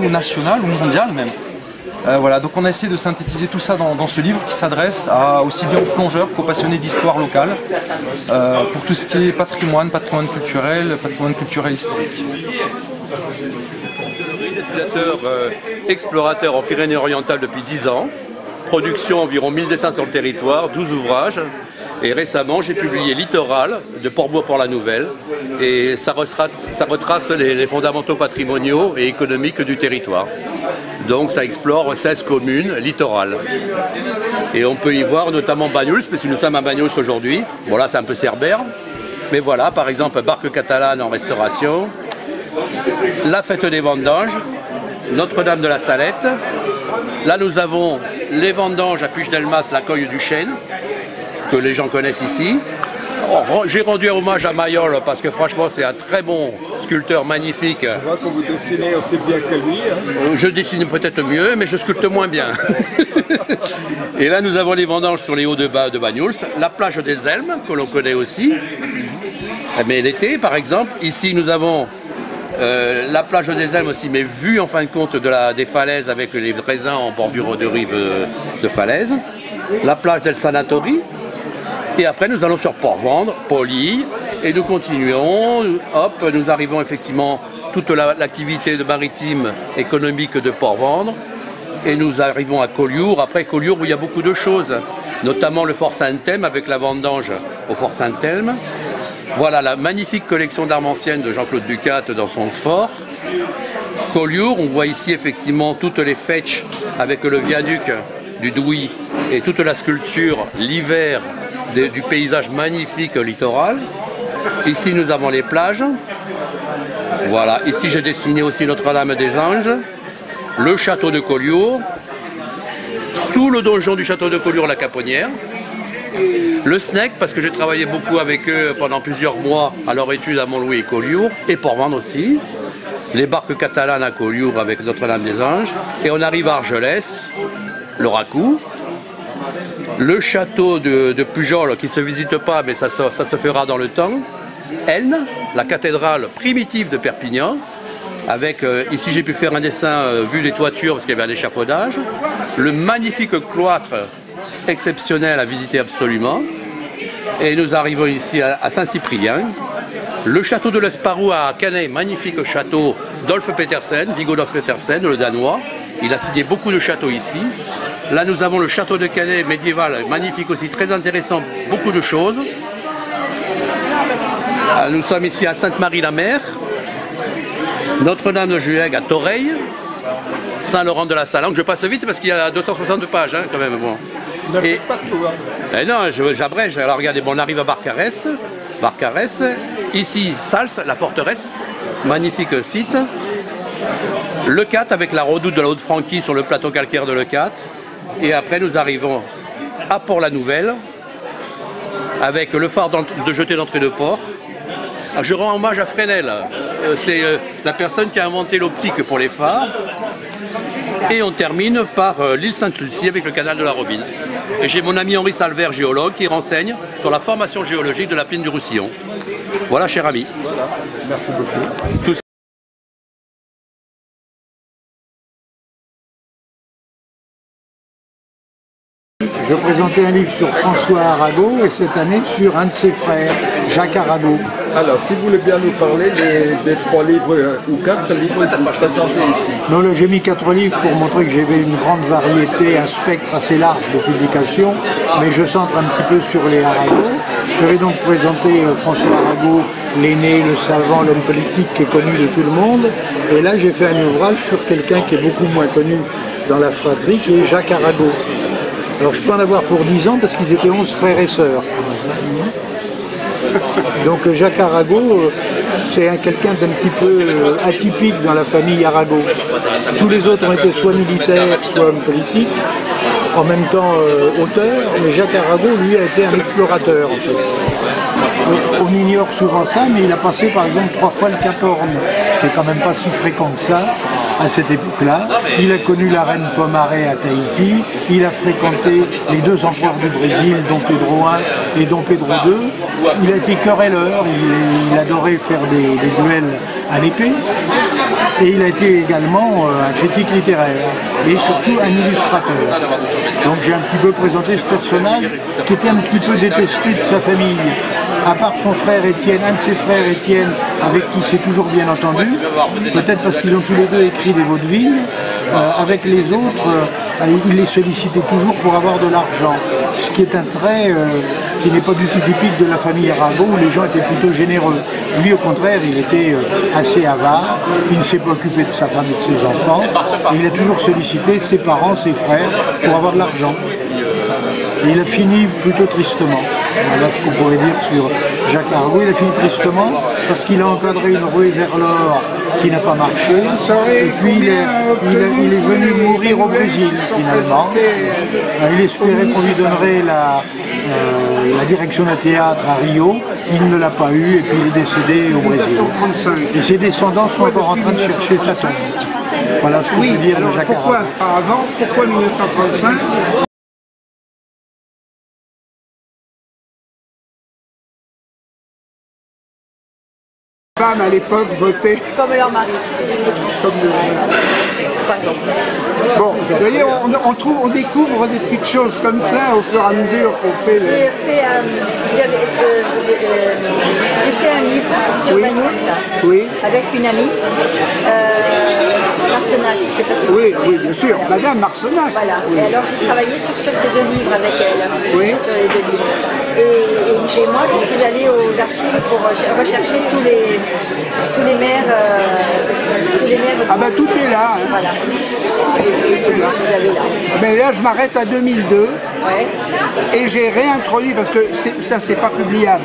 ou nationales ou mondiales même. Voilà, donc on a essayé de synthétiser tout ça dans ce livre qui s'adresse aussi bien aux plongeurs qu'aux passionnés d'histoire locale, pour tout ce qui est patrimoine culturel historique.
Dessinateur explorateur en Pyrénées-Orientales depuis 10 ans, production environ 1000 dessins sur le territoire, 12 ouvrages. Et récemment, j'ai publié Littoral de Port-Bois-Port-la-Nouvelle et ça retrace les fondamentaux patrimoniaux et économiques du territoire. Donc ça explore 16 communes littorales. Et on peut y voir notamment Banyuls, parce que nous sommes à Banyuls aujourd'hui. Bon là c'est un peu cerbère, mais voilà, par exemple Barque Catalane en restauration, la fête des vendanges, Notre-Dame de la Salette. Là nous avons les vendanges à Puig-Delmas, la Coille du Chêne, que les gens connaissent ici. J'ai rendu hommage à Mayol parce que franchement c'est un très bon sculpteur magnifique.
Je vois que vous dessinez aussi bien que lui.
Je dessine peut-être mieux, mais je sculpte moins bien. Et là nous avons les vendanges sur les hauts de Banyuls, la plage des Elmes que l'on connaît aussi. Mais l'été par exemple, ici nous avons la plage des Elmes aussi, mais vue en fin de compte des falaises avec les raisins en bordure de rive de falaise. La plage del Sanatori. Et après nous allons sur Port-Vendre, Poli, et nous continuons, hop, nous arrivons effectivement toute l'activité de maritime économique de Port-Vendre, et nous arrivons à Collioure, après Collioure où il y a beaucoup de choses, notamment le Fort Saint-Thème avec la vendange au Fort Saint-Thème. Voilà la magnifique collection d'armes anciennes de Jean-Claude Ducat dans son fort. Collioure. On voit ici effectivement toutes les fetches avec le viaduc du Douy et toute la sculpture l'hiver du paysage magnifique littoral. Ici nous avons les plages. Voilà, ici j'ai dessiné aussi Notre-Dame des Anges, le château de Collioure, sous le donjon du château de Collioure, la Caponnière, le SNEC, parce que j'ai travaillé beaucoup avec eux pendant plusieurs mois à leur étude à Montlouis et Collioure, et Port-Vendre aussi, les barques catalanes à Collioure avec Notre-Dame des Anges, et on arrive à Argelès, le Racou, le château de Pujol qui ne se visite pas, mais ça se fera dans le temps, Elne, la cathédrale primitive de Perpignan, avec, ici j'ai pu faire un dessin vu les toitures parce qu'il y avait un échafaudage, le magnifique cloître exceptionnel à visiter absolument, et nous arrivons ici à Saint-Cyprien, le château de l'Esparou à Canet, magnifique château d'Olf Petersen, Viggo Dolf Petersen, le Danois, il a signé beaucoup de châteaux ici. Là nous avons le château de Canet médiéval, magnifique aussi, très intéressant, beaucoup de choses. Nous sommes ici à Sainte-Marie-la-Mer, Notre-Dame de Juhègue à Toreil, Saint-Laurent de la Salanque. Je passe vite parce qu'il y a 260 pages quand même. Bon. Et, pas de tout, hein. Et non, j'abrège. Alors regardez, bon, on arrive à Barcarès. Ici, Sals, la forteresse, magnifique site. Le Cat avec la redoute de la Haute-Franquie sur le plateau calcaire de Le Cat. Et après nous arrivons à Port-la-Nouvelle avec le phare de jetée d'entrée de port. Alors, je rends hommage à Fresnel, c'est la personne qui a inventé l'optique pour les phares. Et on termine par l'île Sainte-Lucie avec le canal de la Robine. Et j'ai mon ami Henri Salvert, géologue, qui renseigne sur la formation géologique de la plaine du Roussillon. Voilà, cher ami.
Voilà. Merci beaucoup.
Je présentais un livre sur François Arago et cette année sur un de ses frères, Jacques Arago.
Alors, si vous voulez bien nous parler des 3 livres ou 4 livres que vous présentez ici.
Non, là j'ai mis 4 livres pour montrer que j'avais une grande variété, un spectre assez large de publications, mais je centre un petit peu sur les Arago. Je vais donc présenter François Arago, l'aîné, le savant, l'homme politique qui est connu de tout le monde. Et là j'ai fait un ouvrage sur quelqu'un qui est beaucoup moins connu dans la fratrie, qui est Jacques Arago. Alors je peux en avoir pour 10 ans parce qu'ils étaient 11 frères et sœurs. Donc Jacques Arago, c'est quelqu'un d'un petit peu atypique dans la famille Arago. Tous les autres ont été soit militaires, soit hommes politiques, en même temps auteurs, mais Jacques Arago, lui, a été un explorateur en fait. On ignore souvent ça, mais il a passé par exemple 3 fois le Cap Horn, ce qui est quand même pas si fréquent que ça à cette époque-là. Il a connu la reine Pomaré à Tahiti, il a fréquenté les 2 empereurs du Brésil, dont Pedro I et dont Pedro II. Il a été querelleur, il adorait faire des duels à l'épée. Et il a été également un critique littéraire et surtout un illustrateur. Donc j'ai un petit peu présenté ce personnage qui était un petit peu détesté de sa famille. À part son frère Étienne, un de ses frères Étienne, avec qui c'est toujours bien entendu, peut-être parce qu'ils ont tous les deux écrit des vaudevilles, avec les autres, il les sollicitait toujours pour avoir de l'argent, ce qui est un trait qui n'est pas du tout typique de la famille Arago, où les gens étaient plutôt généreux. Lui, au contraire, il était assez avare, il ne s'est pas occupé de sa femme et de ses enfants, et il a toujours sollicité ses parents, ses frères, pour avoir de l'argent. Et il a fini plutôt tristement. Voilà ce qu'on pourrait dire sur Jacques Arago. Il a fini tristement parce qu'il a encadré une ruée vers l'or qui n'a pas marché. Et puis il est venu mourir au Brésil finalement. Il espérait qu'on lui donnerait la direction d'un théâtre à Rio. Il ne l'a pas eu et puis il est décédé au Brésil. Et ses descendants sont encore en train de chercher sa tombe. Voilà ce qu'on peut dire de Jacques Arago.
Pourquoi 1935 ? Femmes à l'époque votaient
comme leur mari.
Pardon. Bon, vous voyez, on découvre des petites choses comme ça au fur et à mesure qu'on fait.
J'ai fait un livre sur Banous avec une amie, Marcenac, je ne sais pas si vous
Oui, bien sûr, Madame Marcenac.
Voilà, et alors j'ai travaillé sur ces 2 livres avec elle, sur les 2 livres. Et une
Et moi, je suis allée aux archives pour rechercher tous les maires.
Ah ben tout est là. Hein.
Voilà.
Mais là, je m'arrête à 2002 et j'ai réintroduit, parce que ça, c'est pas publiable.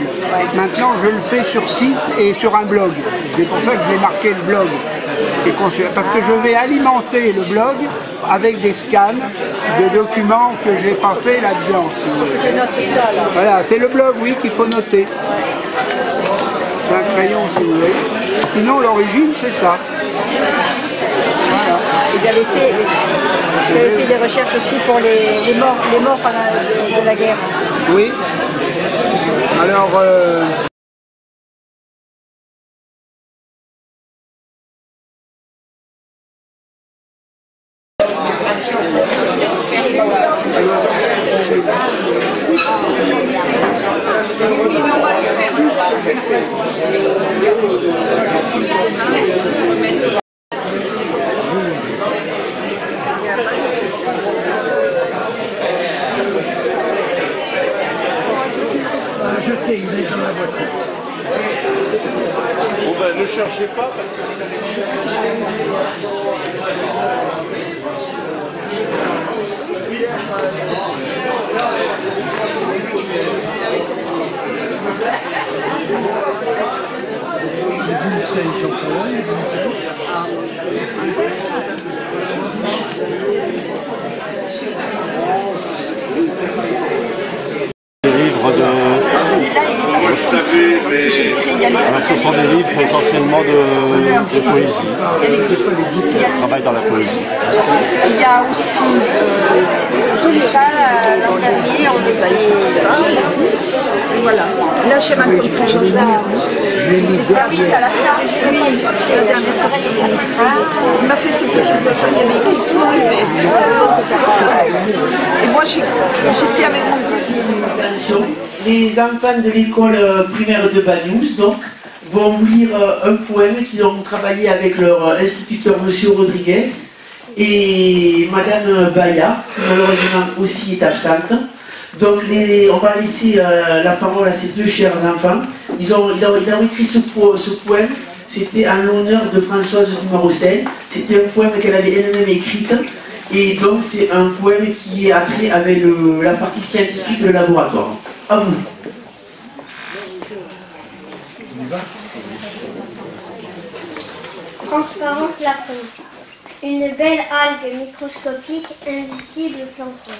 Maintenant, je le fais sur site et sur un blog. C'est pour ça que j'ai marqué le blog. Parce que je vais alimenter le blog avec des scans de documents que j'ai pas fait là-dedans.
Je note ça là.
Voilà, c'est le blog, oui, qu'il faut noter. C'est un crayon, si vous voulez. Sinon, l'origine, c'est ça.
Voilà. Et j'avais fait des recherches aussi pour les morts pendant de la guerre.
Oui. Alors... Je sais, il est dans la voiture.
Bon ben ne cherchez pas parce que
Les livres de...
Celui-là, il est assez... Parce que je dirais, il y a les...
Ce sont des livres essentiellement de poésie. Je travaille dans la poésie.
Il y a aussi ça, l'an dernier, on a fait ça. Voilà. Là, chez Malcolm Trejosa, c'était à la fin. Oui, c'est la dernière fois que je suis venue ici. Il m'a fait ce petit poisson, il y avait écrit pour Yvette. Et moi, j'étais avec mon petit.
Les enfants de l'école primaire de Banyuls, donc, vont vous lire un poème qu'ils ont travaillé avec leur instituteur, Monsieur Rodriguez, et Madame Bayard, qui malheureusement aussi est absente. Donc on va laisser la parole à ces deux chers enfants. Ils ont écrit ce poème, c'était en l'honneur de Françoise Dumarocel. C'était un poème qu'elle avait elle-même écrit. Et donc c'est un poème qui a trait avec la partie scientifique de laboratoire. À vous.
Transparente plancton. Une belle algue microscopique, invisible plancton.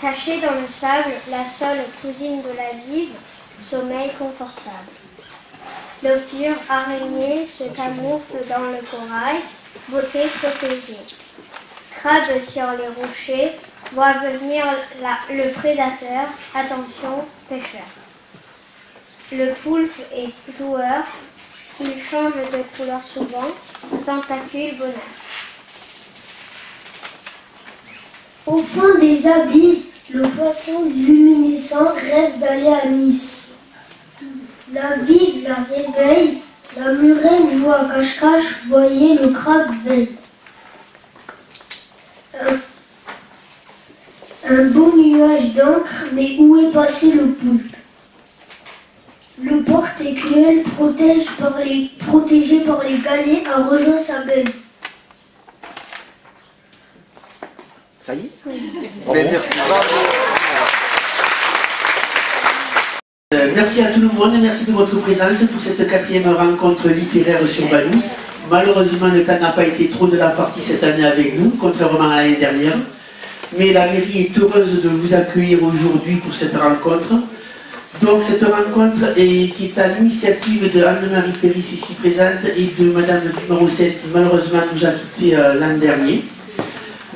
Cachée dans le sable, la seule cousine de la vive, sommeil confortable. L'ophure araignée se camoufle dans le corail, beauté protégée. Crabe sur les rochers, voit venir le prédateur, attention, pêcheur. Le poulpe est joueur, il change de couleur souvent, tentacule bonheur.
Au fond des abysses, le poisson luminescent rêve d'aller à Nice. La vive la réveille, la murène joue à cache-cache, voyez le crabe veille. Un beau nuage d'encre, mais où est passé le poulpe? Le porte-écuelle, protégé par les galets, a rejoint sa belle.
Ça y est?
Oui.
Mais merci. Merci à tout le monde, merci de votre présence pour cette 4e rencontre littéraire sur Banyuls. Malheureusement, le temps n'a pas été trop de la partie cette année avec nous, contrairement à l'année dernière. Mais la mairie est heureuse de vous accueillir aujourd'hui pour cette rencontre. Donc cette rencontre qui est à l'initiative de Anne-Marie Péris ici présente et de Madame Dumarocel qui malheureusement nous a quittés l'an dernier.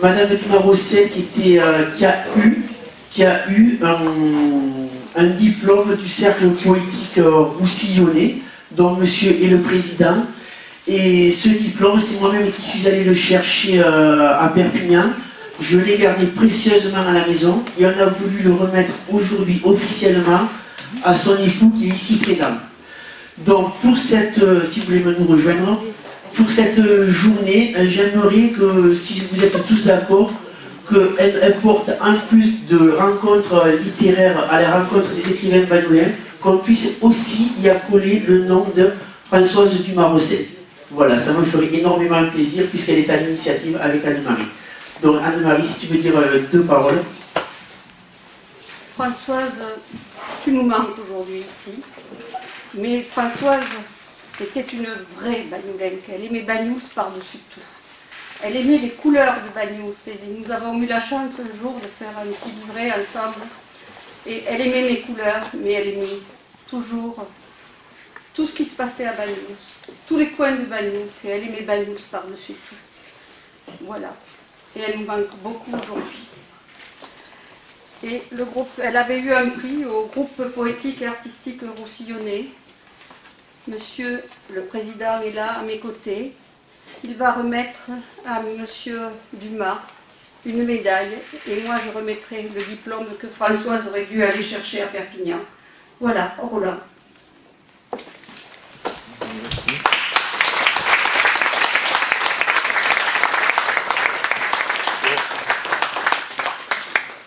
Madame Dumarocel qui a eu un diplôme du cercle poétique roussillonnais, dont monsieur est le président. Et ce diplôme, c'est moi-même qui suis allé le chercher à Perpignan. Je l'ai gardé précieusement à la maison et on a voulu le remettre aujourd'hui officiellement à son époux qui est ici présent. Donc pour cette, si vous voulez nous rejoindre, pour cette journée, j'aimerais que, si vous êtes tous d'accord, qu'elle porte en plus de rencontres littéraires à la rencontre des écrivains banoulins, qu'on puisse aussi y accoler le nom de Françoise Dumas-Rosset. Voilà, ça me ferait énormément plaisir puisqu'elle est à l'initiative avec Anne-Marie. Donc Anne-Marie, si tu veux dire 2 paroles.
Françoise, tu nous manques aujourd'hui ici, mais Françoise était une vraie Bagnolenque. Elle aimait Bagnous par-dessus tout. Elle aimait les couleurs de Bagnous et nous avons eu la chance un jour de faire un petit livret ensemble. Et elle aimait mes couleurs, mais elle aimait toujours tout ce qui se passait à Bagnous, tous les coins de Bagnous, et elle aimait Bagnous par-dessus tout. Voilà. Et elle nous manque beaucoup aujourd'hui. Et le groupe, elle avait eu un prix au groupe poétique et artistique roussillonnais. Monsieur le président est là à mes côtés. Il va remettre à monsieur Dumas une médaille et moi je remettrai le diplôme que Françoise aurait dû aller chercher à Perpignan. Voilà, au Roland.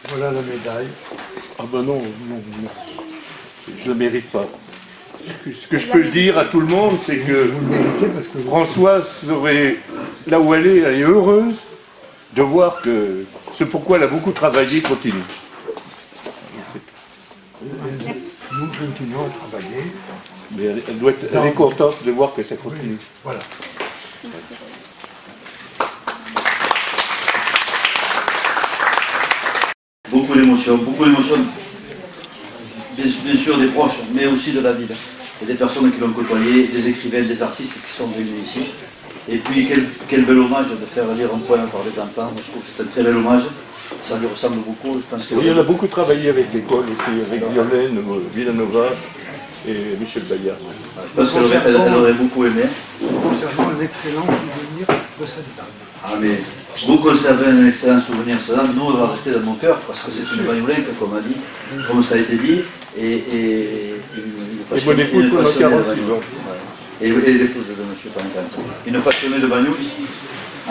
Voilà la médaille. Ah ben non, non, merci. Je ne la mérite pas. Ce que je peux dire à tout le monde, c'est que Françoise serait, là où elle est heureuse de voir que ce pourquoi elle a beaucoup travaillé continue.
Nous continuons à travailler.
Mais elle est contente de voir que ça continue.
Voilà.
Beaucoup d'émotions, bien sûr des proches, mais aussi de la ville. Et des personnes qui l'ont côtoyé, des écrivains, des artistes qui sont venus ici. Et puis quel bel hommage de faire lire un poème par des enfants. Moi, je trouve que c'est un très bel hommage. Ça lui ressemble beaucoup. Je pense que...
Oui, on a beaucoup travaillé avec l'école aussi, avec Violaine, Villanova et Michel Bayard.
Je pense qu'elle aurait beaucoup aimé.
Concernant un excellent souvenir de cette dame.
Ah mais vous conservez un excellent souvenir de cette dame, nous on va rester dans nos cœurs parce que c'est une Bagnolenque, comme ça a été dit, et
mon épouse qu'on a 46 ans.
Et l'épouse de M. Pancas. Une passionnée de Bagnous,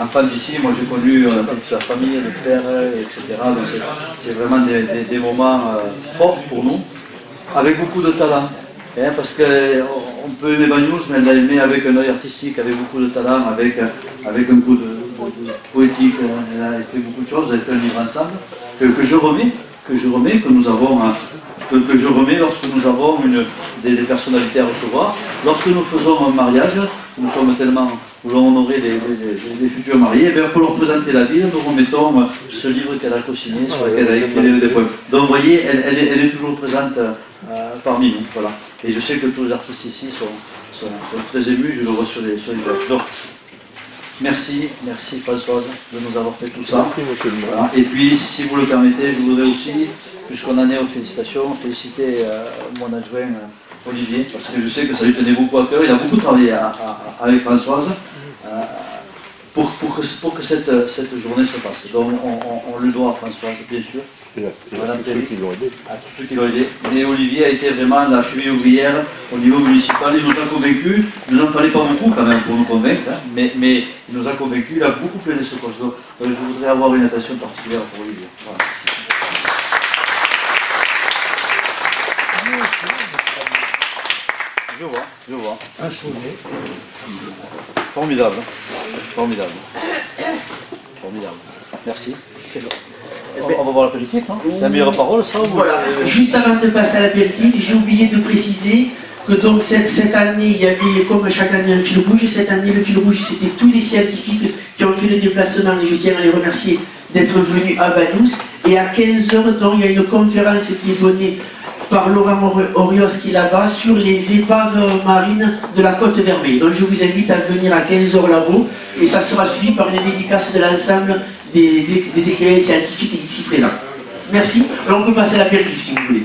enfant d'ici, moi j'ai connu toute la famille, le père, etc. Donc c'est vraiment des moments forts pour nous, avec beaucoup de talent. Hein, parce qu'on peut aimer Bagnous, mais elle l'a aimé avec un œil artistique, avec beaucoup de talent, avec un coup de poétique. Elle a fait beaucoup de choses, elle a fait un livre ensemble, que je remets, que je remets lorsque nous avons des personnalités à recevoir. Lorsque nous faisons un mariage, nous sommes tellement, nous voulons honorer les futurs mariés, et bien pour leur présenter la ville, nous remettons ce livre qu'elle a co-signé, sur lequel elle a écrit des poèmes. Donc vous voyez, elle est toujours présente parmi nous. Voilà. Et je sais que tous les artistes ici sont très émus, je le vois sur les visages. Donc, merci Françoise de nous avoir fait tout ça. Voilà. Et puis, si vous le permettez, je voudrais aussi, puisqu'on en est aux félicitations, féliciter mon adjoint Olivier, parce que je sais que ça lui tenait beaucoup à cœur. Il a beaucoup travaillé avec Françoise pour que cette journée se passe. Donc, on le doit à Françoise, bien sûr.
Et à tous ceux qui l'ont aidé.
À tous ceux qui l'ont aidé. Mais Olivier a été vraiment la cheville ouvrière au niveau municipal. Il nous a convaincus. Il nous en fallait pas beaucoup quand même pour nous convaincre, hein. Mais il nous a convaincus. Il a beaucoup plaidé ce cause. Donc je voudrais avoir une attention particulière pour Olivier. Voilà. Je vois.
Un sonnet.
Formidable. Merci. On va voir l'apéritif, non? C'est la meilleure parole, ça?
Voilà. Juste avant de passer à l'apéritif, j'ai oublié de préciser que donc cette année, il y avait comme chaque année un fil rouge. Cette année, le fil rouge, c'était tous les scientifiques qui ont fait le déplacement, et je tiens à les remercier d'être venus à Bagnous. Et à 15h, donc, il y a une conférence qui est donnée par Laurent Orios qui est là-bas sur les épaves marines de la Côte Vermeille. Donc je vous invite à venir à 15h là-haut et ça sera suivi par une dédicace de l'ensemble des écrivains scientifiques ici présents. Merci. Alors on peut passer à l'apéritif si vous voulez.